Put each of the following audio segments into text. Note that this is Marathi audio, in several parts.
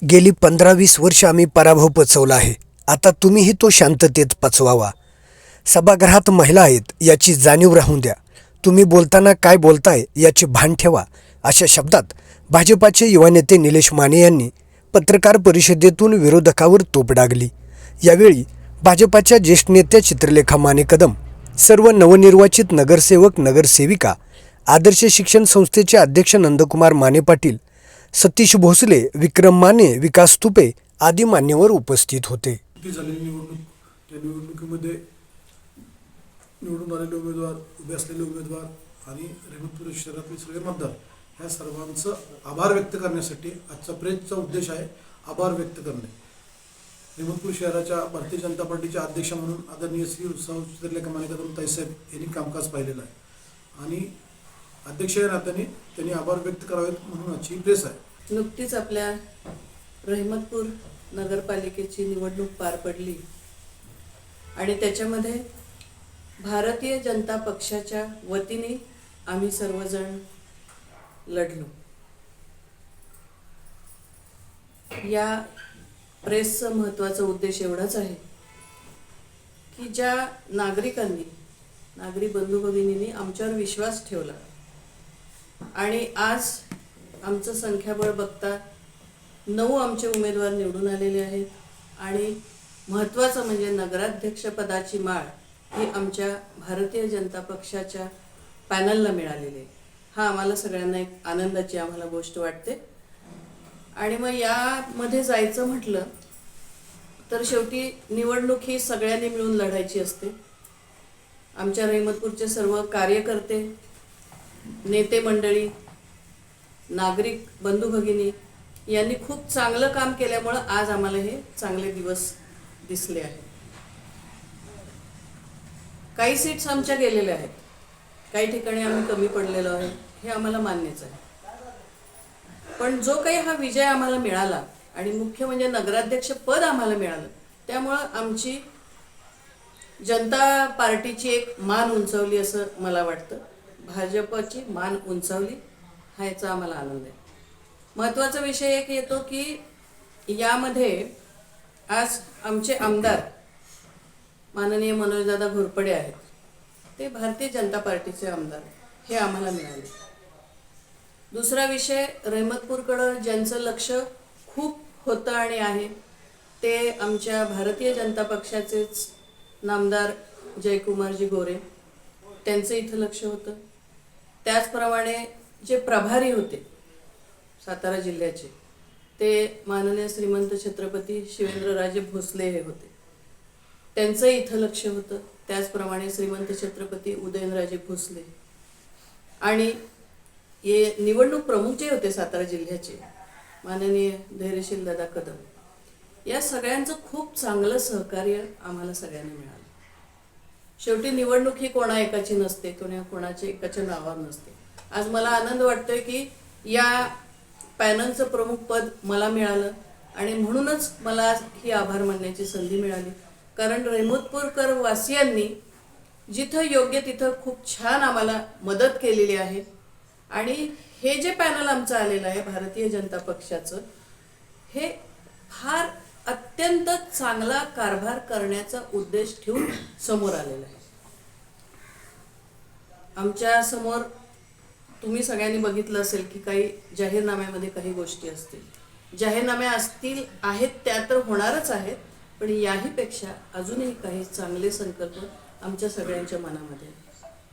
गेली 15-20 वर्ष आम्ही पराभव पचवला आहे. आता तुम्हीही तो शांततेत पचवावा. सभागृहात महिला आहेत याची जाणीव राहून द्या. तुम्ही बोलताना काय बोलताय याचे भान ठेवा. अशा शब्दात भाजपाचे युवा नेते निलेश माने यांनी पत्रकार परिषदेतून विरोधकावर तोफ डागली. यावेळी भाजपाच्या ज्येष्ठ नेत्या चित्रलेखा माने कदम, सर्व नवनिर्वाचित नगरसेवक नगरसेविका, आदर्श शिक्षण संस्थेचे अध्यक्ष नंदकुमार माने पाटील, सतीश भोसले, विक्रम माने, विकास तुपे आदी मान्यवर उपस्थित होते. त्या निवडणुकीमध्ये निवडून आलेले उमेदवार, उभे असलेले उमेदवार आणि रेहमतपूर शहरातील सगळे मतदार ह्या सर्वांचं आभार व्यक्त करण्यासाठी आजचा प्रेसचा उद्देश आहे. आभार व्यक्त करणे. रेहमतपूर शहराच्या भारतीय जनता पार्टीच्या अध्यक्ष म्हणून आदरणीय श्री चित्रलेखा माने कदम ताईसाहेब यांनी कामकाज पाहिलेलं आहे आणि अध्यक्ष या नात्याने त्यांनी आभार व्यक्त करावेत म्हणून आजची प्रेस आहे. नुकतीच आपल्या रेहमतपूर नगरपालिकेची निवडणूक पार पडली आणि त्याच्यामध्ये भारतीय जनता पक्षाच्या वतीने आम्ही सर्वजण लढलो. या प्रेसचा महत्त्वाचा उद्देश एवढाच आहे की ज्या नागरिकांनी, नागरिक बंधू भगिनींनी आमच्यावर विश्वास ठेवला आणि आज आमचं संख्याबळ बघता 9 आमचे उमेदवार निवडून आलेले आहेत आणि महत्त्वाचं म्हणजे नगराध्यक्षपदाची माळ ही आमच्या भारतीय जनता पक्षाच्या पॅनलला मिळालेली आहे. हा आम्हाला सगळ्यांना एक आनंदाची आम्हाला गोष्ट वाटते. आणि मग यामध्ये जायचं म्हटलं तर शेवटी निवडणूक ही सगळ्यांनी मिळून लढायची असते. आमच्या रेहमतपूरचे सर्व कार्यकर्ते, नेते मंडळी, नागरिक बंधू भगिनी यांनी खूप चांगलं काम केल्यामुळं आज आम्हाला हे चांगले दिवस दिसले आहेत. काही सीट्स आमच्या गेलेल्या आहेत, काही ठिकाणी आम्ही कमी पडलेलो आहे, हे आम्हाला मान्यच आहे. पण जो काही हा विजय आम्हाला मिळाला आणि मुख्य म्हणजे नगराध्यक्ष पद आम्हाला मिळालं, त्यामुळं आमची जनता पार्टीची एक मान उंचावली असं मला वाटतं. भाजपची मान उंचावली हा याचा आम्हाला आनंद आहे. महत्त्वाचा विषय एक येतो की यामध्ये आज आमचे आमदार माननीय मनोजदादा घोरपडे आहेत, ते भारतीय जनता पार्टीचे आमदार, हे आम्हाला मिळाले. दुसरा विषय, रेहमतपूरकडं ज्यांचं लक्ष खूप होतं आणि आहे ते आमच्या भारतीय जनता पक्षाचेच नामदार जयकुमारजी गोरे, त्यांचं इथं लक्ष होतं. त्याचप्रमाणे जे प्रभारी होते सातारा जिल्ह्याचे ते माननीय श्रीमंत छत्रपती शिवेंद्रराजे भोसले हे होते, त्यांचं इथं लक्ष होतं. त्याचप्रमाणे श्रीमंत छत्रपती उदयनराजे भोसले आणि हे निवडणूक प्रमुख जे होते सातारा जिल्ह्याचे माननीय धैर्यशील दादा कदम, या सगळ्यांचं खूप चांगलं सहकार्य आम्हाला सगळ्यांना मिळालं. शेवटी निवडणूक ही कोणा एकाची नसते, कोणाच्या एकाच्या नावावर नसते. आज मला आनंद वाटतोय की या पॅनलचं प्रमुख पद मला मिळालं आणि म्हणूनच मला ही आभार मानण्याची संधी मिळाली. कारण रेहमतपूरकर वासियांनी जिथं योग्य तिथं खूप छान आम्हाला मदत केलेली आहे आणि हे जे पॅनल आमचं आलेलं आहे भारतीय जनता पक्षाचं, हे फार अत्यंत चांगला कारभार करण्याचा उद्देश ठेवून समोर आलेला आहे. आमच्या समोर तुम्ही सगळ्यांनी बघितलं असेल की काही जाहीरनाम्यामध्ये काही गोष्टी असतील, जाहीरनामे असतील आहेत त्या तर होणारच आहेत, पण याहीपेक्षा अजूनही काही चांगले संकल्प आमच्या सगळ्यांच्या मनामध्ये.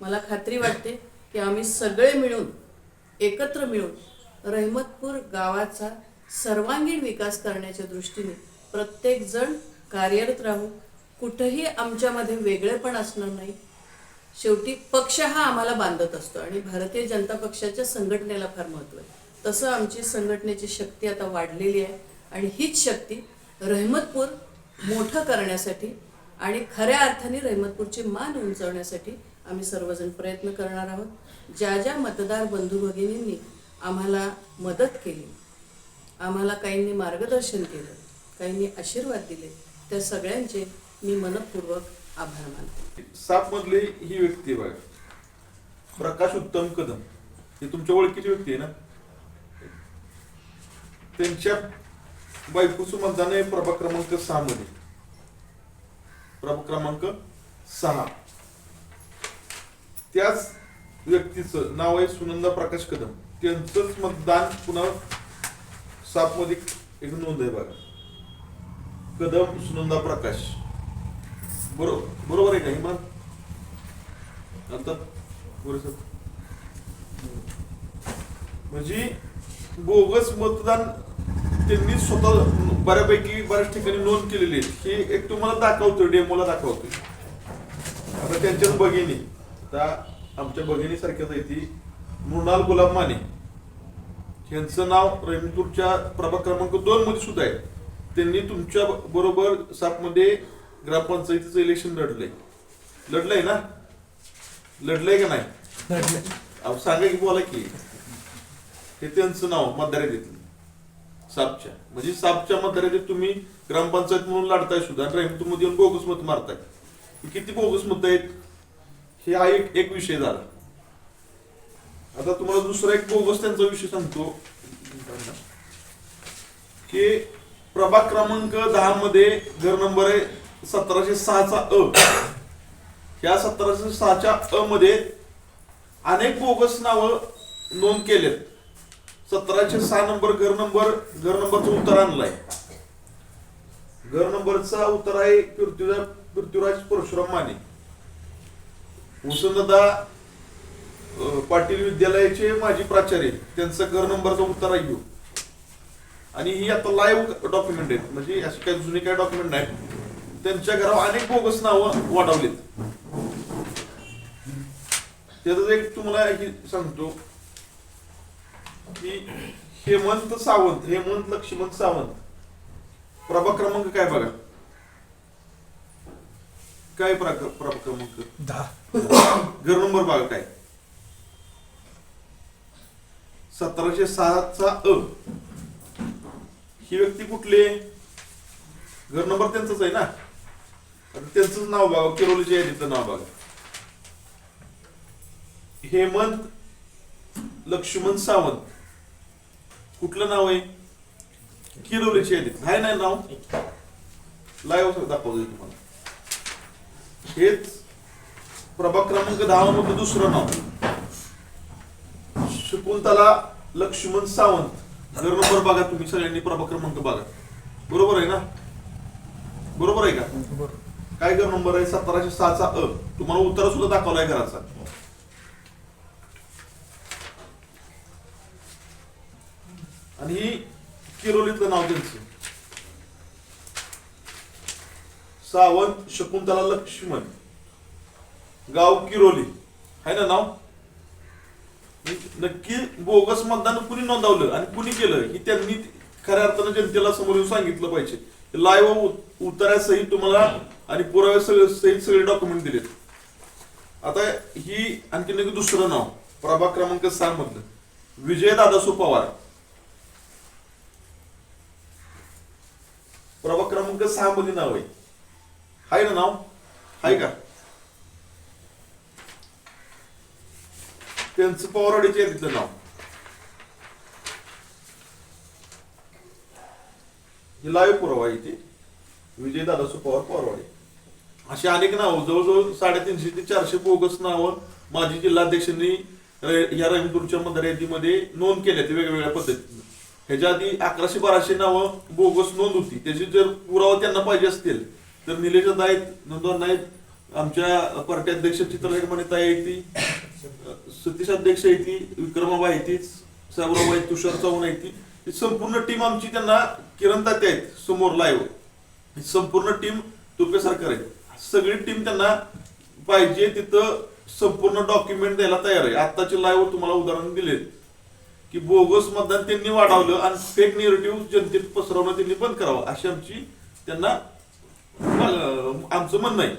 मला खात्री वाटते की आम्ही सगळे मिळून, एकत्र मिळून रेहमतपूर गावाचा सर्वांगीण विकास करण्याच्या दृष्टीने प्रत्येक जण कार्यरत राहू. कुठंही आमच्यामध्ये वेगळेपण असणार नाही. शेवटी पक्ष हा आम्हाला बांधत असतो आणि भारतीय जनता पक्षाच्या संघटनेला फार महत्त्व आहे. तसं आमची संघटनेची शक्ती आता वाढलेली आहे आणि हीच शक्ती रेहमतपूर मोठं करण्यासाठी आणि खऱ्या अर्थाने रेहमतपूरची मान उंचावण्यासाठी आम्ही सर्वजण प्रयत्न करणार आहोत. ज्या ज्या मतदार बंधू भगिनींनी आम्हाला मदत केली, आम्हाला काहींनी मार्गदर्शन केलं, काहींनी आशीर्वाद दिले, त्या सगळ्यांचे मी मनपूर्वक आभार मानते. सापमधली ही व्यक्ती बघा, प्रकाश उत्तम कदम, ही तुमच्या ओळखीची व्यक्ती आहे ना. त्यांच्या बायकोचं मतदान आहे प्रभाग क्रमांक 6 मध्ये. प्रभाग क्रमांक 6. त्याच व्यक्तीचं नाव आहे सुनंदा प्रकाश कदम. त्यांचंच मतदान पुन्हा 7 मध्ये एक नोंद आहे बघा. कदम सुनंदा प्रकाश. बरोबर आहे का ही मग? आता म्हणजे बोगस मतदान त्यांनी स्वतः बऱ्याच ठिकाणी नोंद केलेली आहे. हे एक तुम्हाला दाखवतो, डेमोला दाखवतो. आता त्यांच्याच भगिनी, आता आमच्या भगिनी सारख्याच आहे ती मृणाल गुलाब माने. यांचं नाव रहिमपूरच्या प्रभाग क्रमांक 2 मध्ये सुद्धा आहे. त्यांनी तुमच्या बरोबर 7 मध्ये ग्रामपंचायतीचं इलेक्शन लढलंय ना? लढलंय का नाही? अहो सांगा की, बोला की. हे त्यांचं नाव मतदारात सापच्या, म्हणजे सापच्या मतदारात तुम्ही ग्रामपंचायत म्हणून लढताय सुद्धा, रहिमपूरमध्ये येऊन बोगस मत मारताय. किती बोगस मत आहेत हे हा एक विषय झाला. आता तुम्हाला दुसरा एक बोगस त्यांचा विषय सांगतो की प्रभाग क्रमांक 10 मध्ये घर नंबर आहे 1706चा अ. या 1706च्या अ मध्ये अनेक बोगस नावं नोंद केलेत. 1706 नंबर घर नंबरचा उत्तर आणलाय. घर नंबरचा उत्तर आहे पृथ्वीराज परशुराम माने. वसंतदा पाटील विद्यालयाचे माजी प्राचार्य, त्यांचं घर नंबरचा उत्तर आहे. आणि ही आता लाईव्ह डॉक्युमेंट आहेत, म्हणजे अशी काही जुनी काही डॉक्युमेंट नाही. त्यांच्या घरावर अनेक बोगस नावं वाढवलीत. त्याच एक तुम्हाला सांगतो की हेमंत लक्ष्मण सावंत. प्रभाग क्रमांक काय बघा, काय प्रभाग क्रमांक 10. घर नंबर बघा काय, 1706चा अ. ही व्यक्ती कुठली आहे? घर नंबर त्यांचंच आहे ना. त्यांचंच नाव बघा, किरोलीच्या यादीचं नाव बघा. हेमंत लक्ष्मण सावंत. कुठलं नाव आहे? किरोलीच्या यादीत आहे ना नाव. लाईव्ह दाखवतो तुम्हाला. हेच प्रभाग क्रमांक 10 मध्ये दुसरं नाव शकुंतला लक्ष्मण सावंत. घर नंबर बघा तुम्ही सगळ्यांनी, प्रभाग क्रमांक बघा. बरोबर आहे ना? बरोबर आहे का? काय घर नंबर आहे? 1706चा अ. तुम्हाला उत्तर सुद्धा दाखवलाय घराचा. आणि ही किरोलीतलं नाव त्यांचं सावंत शकुंतला लक्ष्मण, गाव किरोली आहे ना नाव. नक्की बोगस मतदान कुणी नोंदवलं आणि कुणी केलं ही त्यांनी खऱ्या अर्थानं जनतेला समोर येऊन सांगितलं पाहिजे. लाईव्ह उत्तरासहित तुम्हाला आणि पुराव्यासहित सगळे डॉक्युमेंट दिलेत. आता ही आणखीन एक दुसरं नाव प्रभाग क्रमांक 6 मधलं विजय दादासू पवार. प्रभाग क्रमांक 6 मध्ये नाव आहे ना नाव? आहे का? त्यांचं पवारवाडीच्या यादीतलं नाव. हे लाईव्ह पुरावा आहे इथे. विजय दादासू पवार पवारवाडी. अशी अनेक नावं, जवळजवळ 350 ते 400 बोगस नावं माजी जिल्हाध्यक्षांनी या रहिमपूरच्या मतदार यादीमध्ये नोंद केल्या वेगवेगळ्या पद्धतीने. ह्याच्या आधी 1100-1200 नावं बोगस नोंद होती. त्याची जर पुरावा त्यांना पाहिजे असतील तर निलेश दादा आहेत, नंदवार आहेत, आमच्या पार्टी अध्यक्ष चित्रलेख मणिताई आहे ती, सतीश अध्यक्ष आहे ती, विक्रमाबाई आहे ती, साबराबाई आहेत, तुषार चव्हाण आहे ती संपूर्ण टीम आमची. त्यांना किरण तात्या आहेत समोर लाईव्ह. संपूर्ण टीम तुपे सरकार आहे. सगळी टीम त्यांना पाहिजे तिथं संपूर्ण डॉक्युमेंट द्यायला तयार आहे. आत्ताचे लाईव्ह तुम्हाला उदाहरण दिले की बोगस मतदान त्यांनी वाढवलं आणि फेक नेरेटिव्ह जनतेत पसरवणं त्यांनी बंद करावं अशी आमची त्यांना आमचं म्हणणं आहे.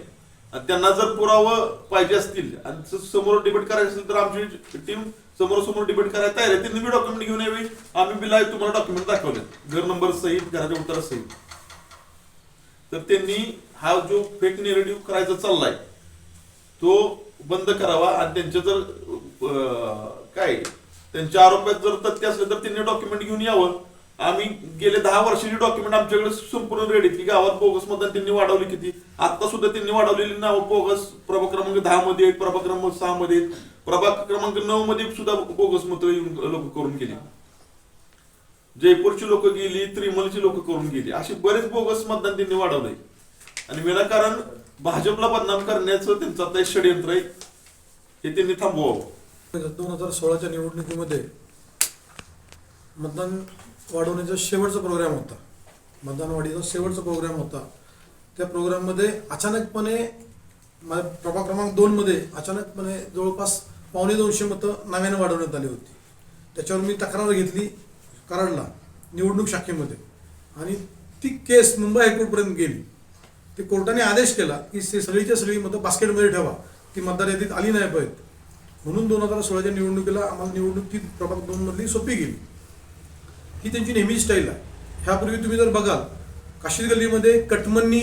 त्यांना जर पुरावं पाहिजे असतील आणि समोर डिबेट करायचं असेल तर आमची टीम समोर डिबेट करायला तयार आहे. त्यांनी बी डॉक्युमेंट घेऊन यावी. आम्ही बी लाईव्ह तुम्हाला डॉक्युमेंट दाखवले घर नंबर सहित, घराच्या उत्तरासहित. तर त्यांनी हा जो फेक नेरेटिव्ह करायचा चाललाय तो बंद करावा आणि त्यांच्या जर काय त्यांच्या आरोपात जर तथ्य असले तर त्यांनी डॉक्युमेंट घेऊन यावं आम्ही गेले 10 वर्षाची डॉक्युमेंट आमच्याकडे संपूर्ण रेडी की गावात बोगस मतदान त्यांनी वाढवली किती. आता सुद्धा त्यांनी वाढवलेली नावं बोगस प्रभाग क्रमांक 10 मध्ये आहेत, प्रभाग क्रमांक 6 मध्ये आहेत, प्रभाग क्रमांक 9 मध्ये सुद्धा बोगस मतं लोक करून गेली. जयपूरची लोक गेली, त्रिमलची लोक करून गेली, असे बरेच बोगस मतदान त्यांनी वाढवलंय. आणि विनाकारण भाजपला बदनाम करण्याचं त्यांचं आता एक षडयंत्र आहे, हे त्यांनी थांबवावं. 2016च्या निवडणुकीमध्ये मतदान वाढवण्याचा शेवटचा प्रोग्राम होता. मतदान वाढीचा शेवटचा प्रोग्राम होता. त्या प्रोग्राममध्ये अचानकपणे प्रभाग क्रमांक 2 मध्ये अचानकपणे जवळपास 250 मतं नव्याने वाढवण्यात आली होती. त्याच्यावर मी तक्रार घेतली कराडला निवडणूक शाखेमध्ये आणि ती केस मुंबई हायकोर्टपर्यंत गेली. ते कोर्टाने आदेश केला की सगळीच्या सगळी मतं बास्केटमध्ये ठेवा, ती मतदार यादीत आली नाही पाहिजेत. म्हणून 2016च्या निवडणुकीला आम्हाला निवडणूक ती प्रभाग 2 मधली सोपी गेली. ही त्यांची नेहमीची स्टाईल आहे. ह्यापूर्वी तुम्ही जर बघाल काशीद गल्लीमध्ये कटमन्नी,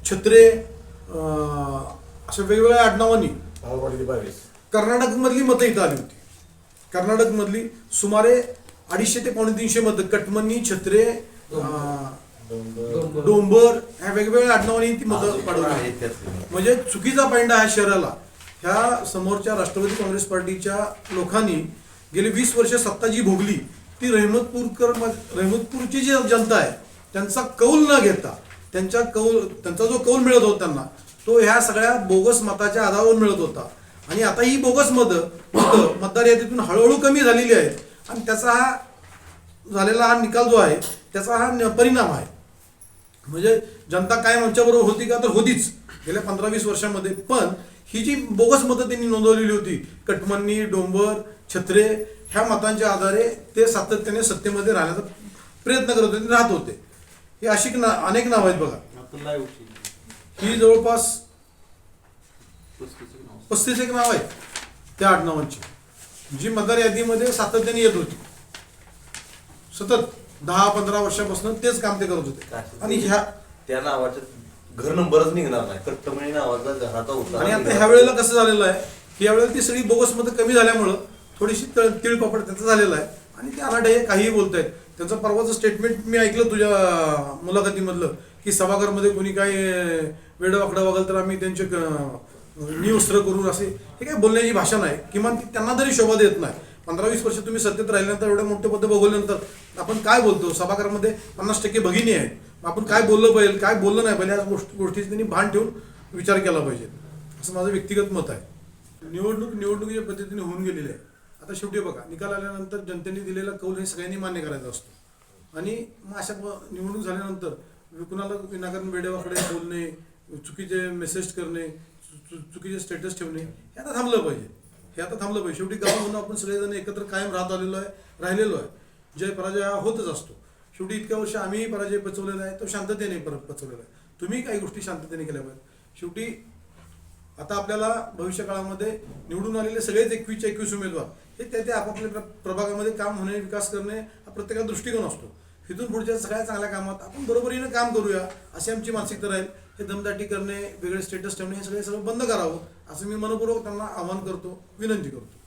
छत्रे अशा वेगवेगळ्या आडनावांनी कर्नाटकमधली मतं इथं आली होती. कर्नाटकमधली सुमारे 250 ते 350 मतं कटमन्नी, छत्रे, डोंबर ह्या वेगवेगळ्या आडनावांनी ती मतं पाडवली. म्हणजे चुकीचा पॉईंट आहे शहराला. ह्या समोरच्या राष्ट्रवादी काँग्रेस पार्टीच्या लोकांनी गेली 20 वर्ष सत्ता जी भोगली ती रहमतपूरची जी जनता आहे त्यांचा कौल न घेता त्यांचा जो कौल मिळत होता त्यांना तो ह्या सगळ्या बोगस मताच्या आधारावर मिळत होता. आणि आता ही बोगस मतं मतदार यादीतून हळूहळू कमी झालेली आहेत आणि त्याचा हा झालेला हा निकाल जो आहे त्याचा हा परिणाम आहे. म्हणजे जनता कायम आमच्याबरोबर होती का तर होतीच गेल्या 15-20 वर्षामध्ये. पण ही जी बोगस मतं त्यांनी नोंदवलेली होती कटमन्नी, डोंबर, छत्रे ह्या मतांच्या आधारे ते सातत्याने सत्तेमध्ये राहण्याचा प्रयत्न करत होते, राहत होते. ही अशी अनेक नावं आहेत बघा. ही जवळपास 35 नाव आहेत त्या आडनावांची जी मतदार यादीमध्ये सातत्याने येत होती. सतत 10-15 वर्षापासून तेच काम ते करत होते. आणि ह्या त्या नावाचं घर नंबरच निघणार नाही, कट्टमणी नावाचा घराचा होता. आणि आता ह्या वेळेला कसं झालेलं आहे की यावेळेला ती सगळी बोगस मतं कमी झाल्यामुळं थोडीशी तिळपापड त्यांचं झालेलं आहे आणि ते अनाडे काहीही बोलतायत. त्यांचं परवाचं स्टेटमेंट मी ऐकलं तुझ्या मुलाखतीमधलं की सभागृहामध्ये कोणी काय वेडवाकडं वागल तर आम्ही त्यांचे निवस्त्र करून असे हे काय बोलण्याची भाषा नाही. किमान त्यांना तरी शोभा देत नाही. 15-20 वर्ष तुम्ही सत्तेत राहिल्यानंतर एवढे मोठे पद भोगवल्यानंतर आपण काय बोलतो. सभागृहामध्ये 50% भगिनी आहेत. आपण काय बोललं पाहिजे काय बोललं नाही पाहिजे या गोष्टीचं त्यांनी भान ठेवून विचार केला पाहिजे असं माझं व्यक्तिगत मत आहे. निवडणुकीच्या पद्धतीने होऊन गेलेली आहे. आता शेवटी बघा निकाल आल्यानंतर जनतेने दिलेला कौल हे सगळ्यांनी मान्य करायचा असतो. आणि मग अशा निवडणूक झाल्यानंतर कुणाला विनाकारण वेडेवाकडे बोलणे, चुकीचे मेसेज करणे, चुकीचे स्टेटस ठेवणे हे आता थांबलं पाहिजे. शेवटी गाव म्हणून आपण सगळेजण एकत्र कायम राहिलेलो आहे. जय पराजय हा होतच असतो. शेवटी इतक्या वर्ष आम्ही पराजय पचवलेला आहे, तो शांततेने पचवलेला आहे. तुम्ही काही गोष्टी शांततेने केल्या पाहिजेत. शेवटी आता आपल्याला भविष्य काळामध्ये निवडून आलेले सगळेच 21 उमेदवार हे त्या आपापल्या प्रभागामध्ये काम होणे, विकास करणे हा प्रत्येकाचा दृष्टिकोन असतो. इथून पुढच्या सगळ्या चांगल्या कामात आपण बरोबरीनं काम करूया अशी आमची मानसिकता राहील. हे दमदाटी करणे, वेगळे स्टेटस ठेवणे हे सगळं बंद करावं असं मी मनपूर्वक त्यांना आवाहन करतो, विनंती करतो.